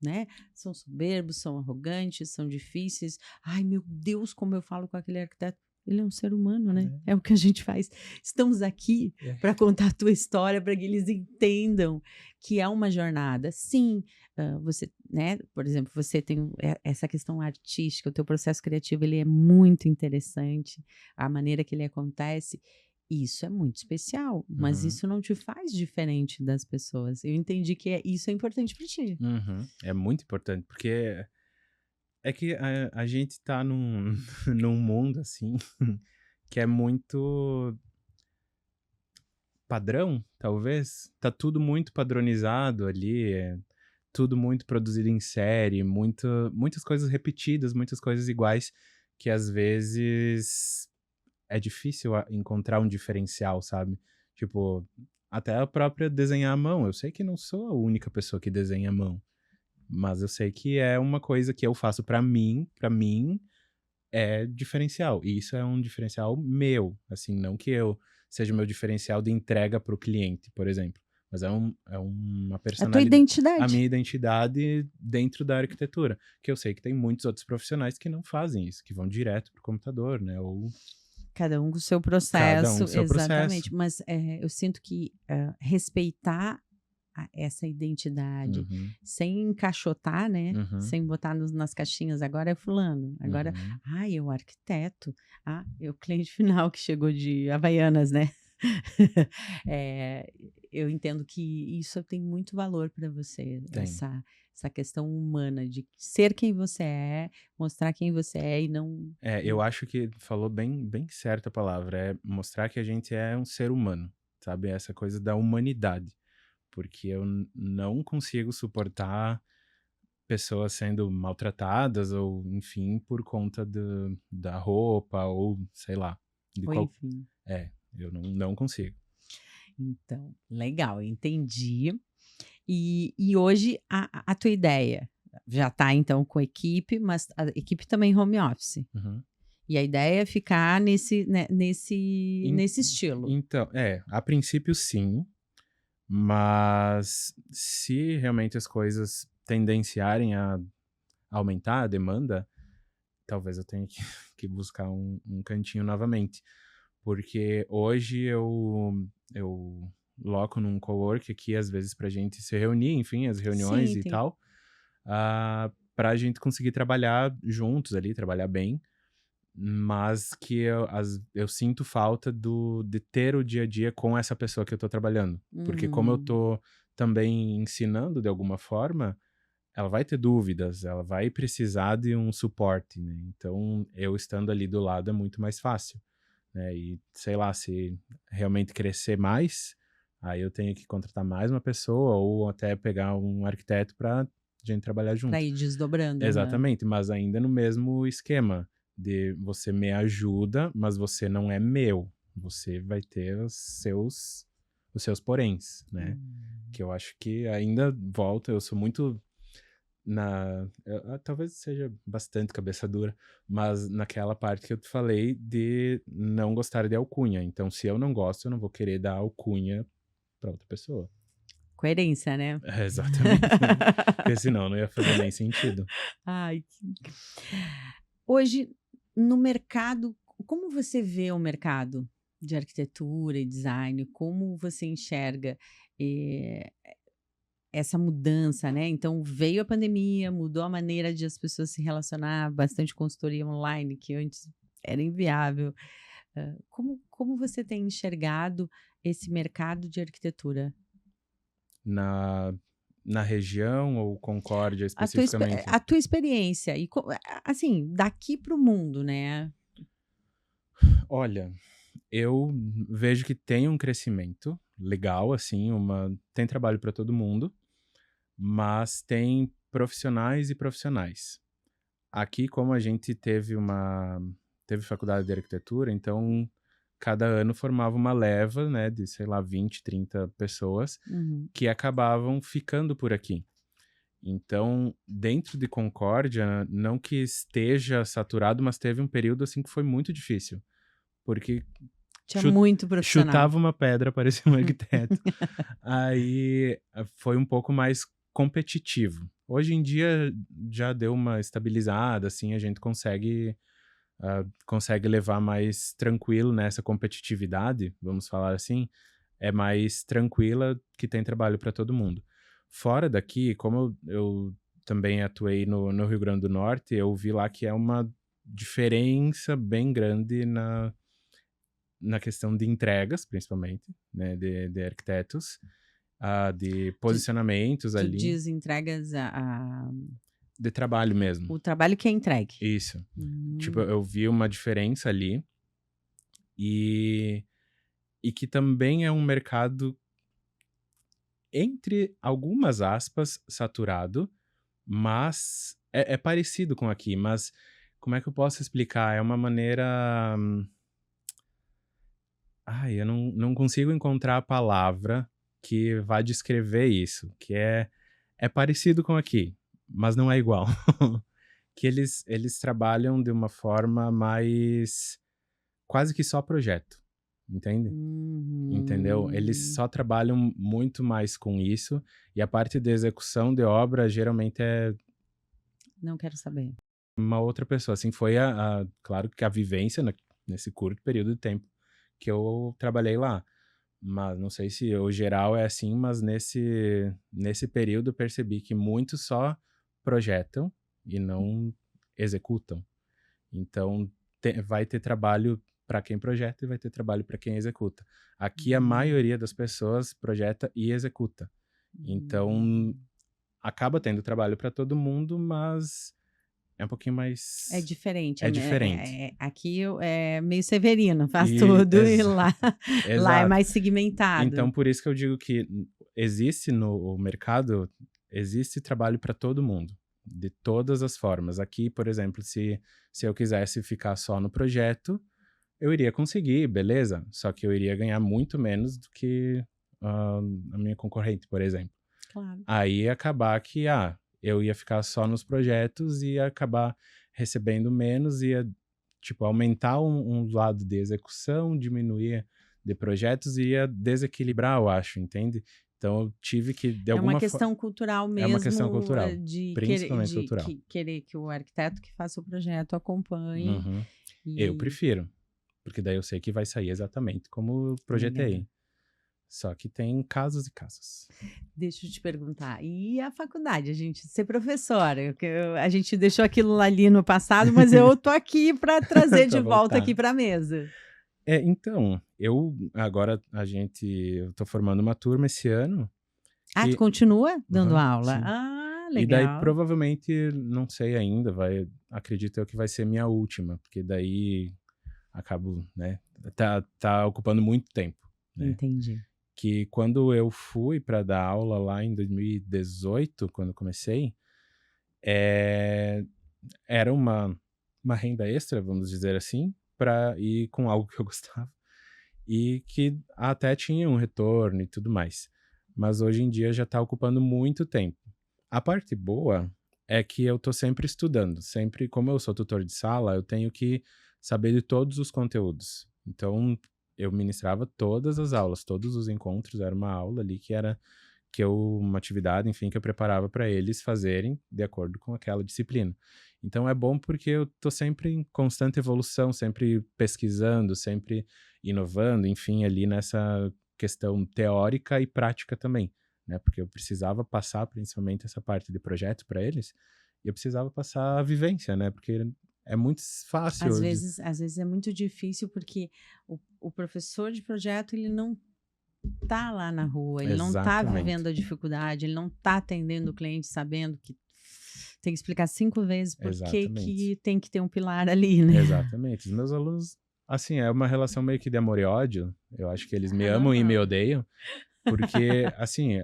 S2: né? São soberbos, são arrogantes, são difíceis. Ai, meu Deus, como eu falo com aquele arquiteto. Ele é um ser humano, né? É o que a gente faz. Estamos aqui para contar a tua história, para que eles entendam que é uma jornada. Sim, você, né? Por exemplo, você tem essa questão artística, o teu processo criativo, ele é muito interessante, a maneira que ele acontece. Isso é muito especial, mas isso não te faz diferente das pessoas. Eu entendi que isso é importante para ti.
S1: É muito importante, porque é que a gente tá num mundo, assim, que é muito padrão, talvez. Tá tudo muito padronizado ali, tudo muito produzido em série, muitas coisas repetidas, muitas coisas iguais, que às vezes é difícil encontrar um diferencial, sabe? Tipo, até a própria desenhar à mão. Eu sei que não sou a única pessoa que desenha à mão, mas eu sei que é uma coisa que eu faço pra mim é diferencial. E isso é um diferencial meu, assim, não que eu seja o meu diferencial de entrega pro cliente, por exemplo. Mas é uma personalidade.
S2: A tua identidade.
S1: A minha identidade dentro da arquitetura. Que eu sei que tem muitos outros profissionais que não fazem isso, que vão direto pro computador, né? Ou...
S2: Cada um com o seu processo.
S1: Cada um com o seu
S2: exatamente.
S1: processo.
S2: Mas eu sinto que respeitar essa identidade, sem encaixotar, né? Sem botar nas caixinhas, agora é fulano, agora, é o arquiteto, é o cliente final que chegou de Havaianas, né? Eu entendo que isso tem muito valor para você, essa questão humana de ser quem você é, mostrar quem você é e não...
S1: eu acho que falou bem certa a palavra, é mostrar que a gente é um ser humano, sabe? Essa coisa da humanidade. Porque eu não consigo suportar pessoas sendo maltratadas ou, enfim, por conta da roupa ou, sei lá.
S2: Enfim.
S1: Eu não consigo.
S2: Então, legal, entendi. E hoje a tua ideia já está, então, com a equipe, mas a equipe também home office. E a ideia é ficar nesse estilo.
S1: Então, a princípio sim. Mas se realmente as coisas tendenciarem a aumentar a demanda, talvez eu tenha que buscar um cantinho novamente. Porque hoje eu loco num cowork aqui, às vezes, pra gente se reunir, enfim, as reuniões e tal, pra gente conseguir trabalhar juntos ali, trabalhar bem. Mas que eu sinto falta de ter o dia a dia com essa pessoa que eu tô trabalhando. Porque como eu tô também ensinando de alguma forma, ela vai ter dúvidas, ela vai precisar de um suporte, né? Então, eu estando ali do lado é muito mais fácil, né? E, sei lá, se realmente crescer mais, aí eu tenho que contratar mais uma pessoa ou até pegar um arquiteto pra gente trabalhar junto.
S2: Pra ir desdobrando.
S1: Exatamente, mas ainda no mesmo esquema. De você me ajuda, mas você não é meu. Você vai ter os os seus poréns, né? Que eu acho que ainda volta, eu sou muito talvez seja bastante cabeça dura, mas naquela parte que eu te falei de não gostar de alcunha. Então, se eu não gosto, eu não vou querer dar alcunha para outra pessoa.
S2: Coerência, né?
S1: Exatamente. Porque senão não ia fazer nem sentido.
S2: Ai, hoje, no mercado, como você vê o mercado de arquitetura e design? Como você enxerga essa mudança, né? Então, veio a pandemia, mudou a maneira de as pessoas se relacionar, bastante consultoria online, que antes era inviável. Como você tem enxergado esse mercado de arquitetura?
S1: Na região ou Concórdia especificamente?
S2: A tua experiência, e assim, daqui para o mundo, né?
S1: Olha, eu vejo que tem um crescimento legal, assim, tem trabalho para todo mundo, mas tem profissionais e profissionais. Aqui, como a gente teve faculdade de arquitetura, então cada ano formava uma leva, né, de, sei lá, 20, 30 pessoas que acabavam ficando por aqui. Então, dentro de Concórdia, não que esteja saturado, mas teve um período assim que foi muito difícil, porque
S2: tinha muito profissional.
S1: Chutava uma pedra, parecia um arquiteto. Aí foi um pouco mais competitivo. Hoje em dia já deu uma estabilizada, assim, a gente consegue levar mais tranquilo nessa competitividade, vamos falar assim, é mais tranquila, que tem trabalho para todo mundo. Fora daqui, como eu também atuei no Rio Grande do Norte, eu vi lá que é uma diferença bem grande na questão de entregas, principalmente, né, de arquitetos, de posicionamentos
S2: Tu
S1: ali.
S2: diz entregas
S1: De trabalho mesmo.
S2: o trabalho que é entregue.
S1: Isso. Tipo, eu vi uma diferença ali e que também é um mercado, entre algumas aspas, saturado, mas é parecido com aqui, mas como é que eu posso explicar? É uma maneira... eu não consigo encontrar a palavra que vai descrever isso, que é parecido com aqui, mas não é igual. Que eles trabalham de uma forma mais quase que só projeto, entende? Entendeu? Eles só trabalham muito mais com isso, e a parte de execução de obra geralmente é...
S2: Não quero saber.
S1: Uma outra pessoa, assim, foi claro que a vivência nesse curto período de tempo que eu trabalhei lá. Mas não sei se o geral é assim, mas nesse período eu percebi que muitos só projetam e não executam. Então, vai ter trabalho para quem projeta e vai ter trabalho para quem executa. Aqui a maioria das pessoas projeta e executa. Então, acaba tendo trabalho para todo mundo, mas é um pouquinho mais...
S2: É diferente.
S1: É diferente.
S2: Aqui é meio Severino, faz tudo, e lá é mais segmentado.
S1: Então, por isso que eu digo que existe no mercado, existe trabalho para todo mundo, de todas as formas. Aqui, por exemplo, se eu quisesse ficar só no projeto, eu iria conseguir, beleza? Só que eu iria ganhar muito menos do que a minha concorrente, por exemplo.
S2: Claro.
S1: Aí ia acabar que, eu ia ficar só nos projetos e ia acabar recebendo menos, ia, tipo, aumentar um lado de execução, diminuir de projetos e ia desequilibrar, eu acho, entende? Então eu tive que, de alguma forma...
S2: É uma questão cultural mesmo.
S1: É uma questão cultural,
S2: de
S1: principalmente cultural.
S2: Querer que o arquiteto que faça o projeto acompanhe.
S1: Eu prefiro, porque daí eu sei que vai sair exatamente como eu projetei. Legal. Só que tem casos e casos.
S2: Deixa eu te perguntar, e a faculdade, a gente ser professora? A gente deixou aquilo ali no passado, mas eu tô aqui para trazer de volta aqui para a mesa.
S1: Então, eu tô formando uma turma esse ano.
S2: Tu continua dando aula?
S1: Sim.
S2: Legal.
S1: E daí provavelmente, não sei ainda, acredito eu que vai ser minha última, porque daí acabo, né, tá ocupando muito tempo. Né?
S2: Entendi.
S1: Que quando eu fui para dar aula lá em 2018, quando comecei, era uma renda extra, vamos dizer assim, para ir com algo que eu gostava. e que até tinha um retorno e tudo mais. Mas hoje em dia já está ocupando muito tempo. A parte boa é que eu estou sempre estudando. Sempre, como eu sou tutor de sala, eu tenho que saber de todos os conteúdos. Então, eu ministrava todas as aulas, todos os encontros, era uma aula ali uma atividade, enfim, que eu preparava para eles fazerem de acordo com aquela disciplina. Então é bom porque eu tô sempre em constante evolução, sempre pesquisando, sempre inovando, enfim, ali nessa questão teórica e prática também, né? Porque eu precisava passar principalmente essa parte de projeto para eles, e eu precisava passar a vivência, né? Porque é muito fácil.
S2: Às vezes é muito difícil porque o professor de projeto, ele não tá lá na rua, ele não tá vivendo a dificuldade, ele não tá atendendo o cliente sabendo que tem que explicar 5 vezes por que tem que ter um pilar ali, né?
S1: Exatamente. Os meus alunos, assim, é uma relação meio que de amor e ódio. Eu acho que eles me amam e me odeiam, porque, assim,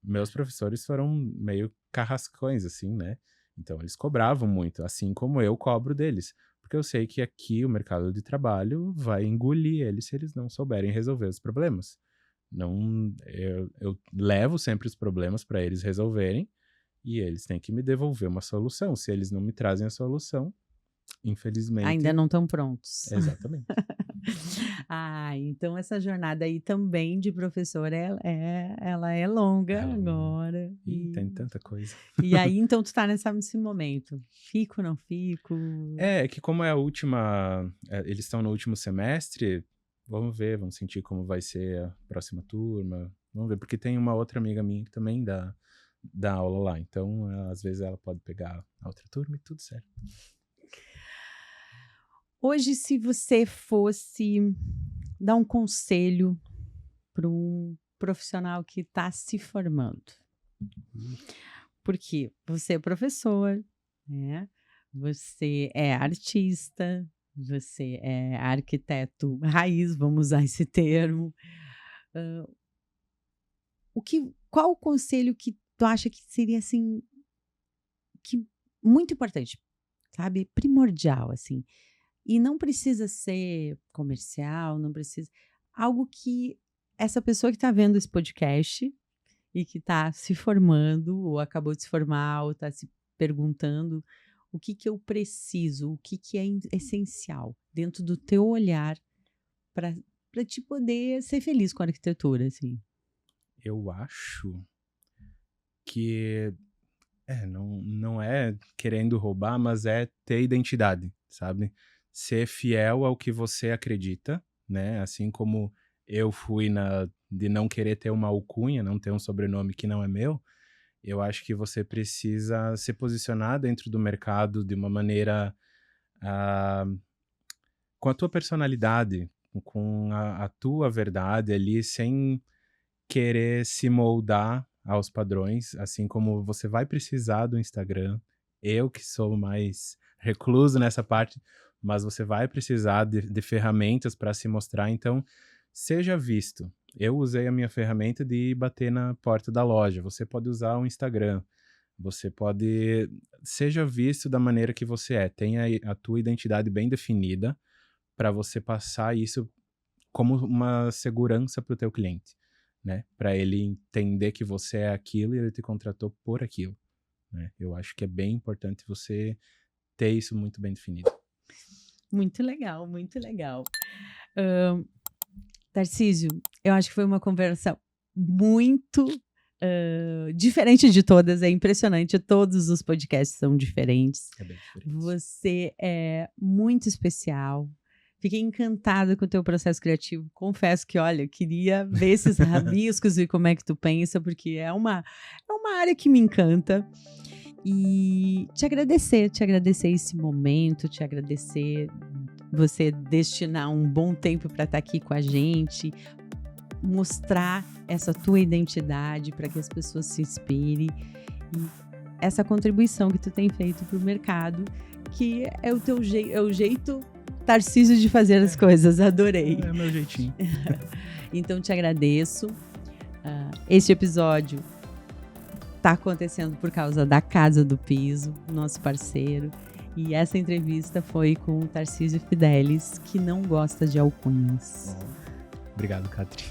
S1: meus professores foram meio carrascões, assim, né? Então, eles cobravam muito, assim como eu cobro deles. Porque eu sei que aqui o mercado de trabalho vai engolir eles se eles não souberem resolver os problemas. Não, eu levo sempre os problemas para eles resolverem e eles têm que me devolver uma solução. Se eles não me trazem a solução, infelizmente...
S2: Ainda não estão prontos.
S1: Exatamente.
S2: Então essa jornada aí também de professor, ela é longa agora.
S1: Tem tanta coisa.
S2: E aí, então, tu tá nesse momento. Fico, não fico?
S1: É que como é a última... eles estão no último semestre... Vamos ver, vamos sentir como vai ser a próxima turma. Vamos ver, porque tem uma outra amiga minha que também dá aula lá. Então, às vezes ela pode pegar a outra turma e tudo certo.
S2: Hoje, se você fosse dar um conselho para um profissional que está se formando, porque você é professor, né? Você é artista, você é arquiteto raiz, vamos usar esse termo. Qual o conselho que tu acha que seria, assim, muito importante, sabe? Primordial, assim. E não precisa ser comercial, não precisa... Algo que essa pessoa que está vendo esse podcast e que está se formando, ou acabou de se formar, ou está se perguntando... O que eu preciso, o que é essencial dentro do teu olhar para te poder ser feliz com a arquitetura, assim?
S1: Eu acho que não é querendo roubar, mas é ter identidade, sabe? Ser fiel ao que você acredita, né? Assim como eu fui de não querer ter uma alcunha, não ter um sobrenome que não é meu. Eu acho que você precisa se posicionar dentro do mercado de uma maneira com a tua personalidade, com a tua verdade ali, sem querer se moldar aos padrões, assim como você vai precisar do Instagram. Eu que sou mais recluso nessa parte, mas você vai precisar de ferramentas para se mostrar, então seja visto. Eu usei a minha ferramenta de bater na porta da loja. Você pode usar o Instagram. Você pode... Seja visto da maneira que você é. Tenha a tua identidade bem definida para você passar isso como uma segurança para o teu cliente, né? Para ele entender que você é aquilo e ele te contratou por aquilo, né? Eu acho que é bem importante você ter isso muito bem definido.
S2: Muito legal, muito legal. Tarcísio, eu acho que foi uma conversa muito diferente de todas, é impressionante, todos os podcasts são diferentes.
S1: É bem diferente.
S2: Você é muito especial. Fiquei encantada com o teu processo criativo. Confesso que, olha, eu queria ver esses rabiscos e como é que tu pensa, porque é uma área que me encanta. E te agradecer esse momento, te agradecer você destinar um bom tempo para estar aqui com a gente, mostrar essa tua identidade para que as pessoas se inspirem e essa contribuição que tu tem feito para o mercado, que é o teu jeito Tarcísio de fazer as coisas. Adorei.
S1: É o meu jeitinho.
S2: Então te agradeço. Este episódio está acontecendo por causa da Casa do Piso, nosso parceiro. E essa entrevista foi com o Tarcísio Fidelis, que não gosta de alcunhas.
S1: Obrigado, Katri.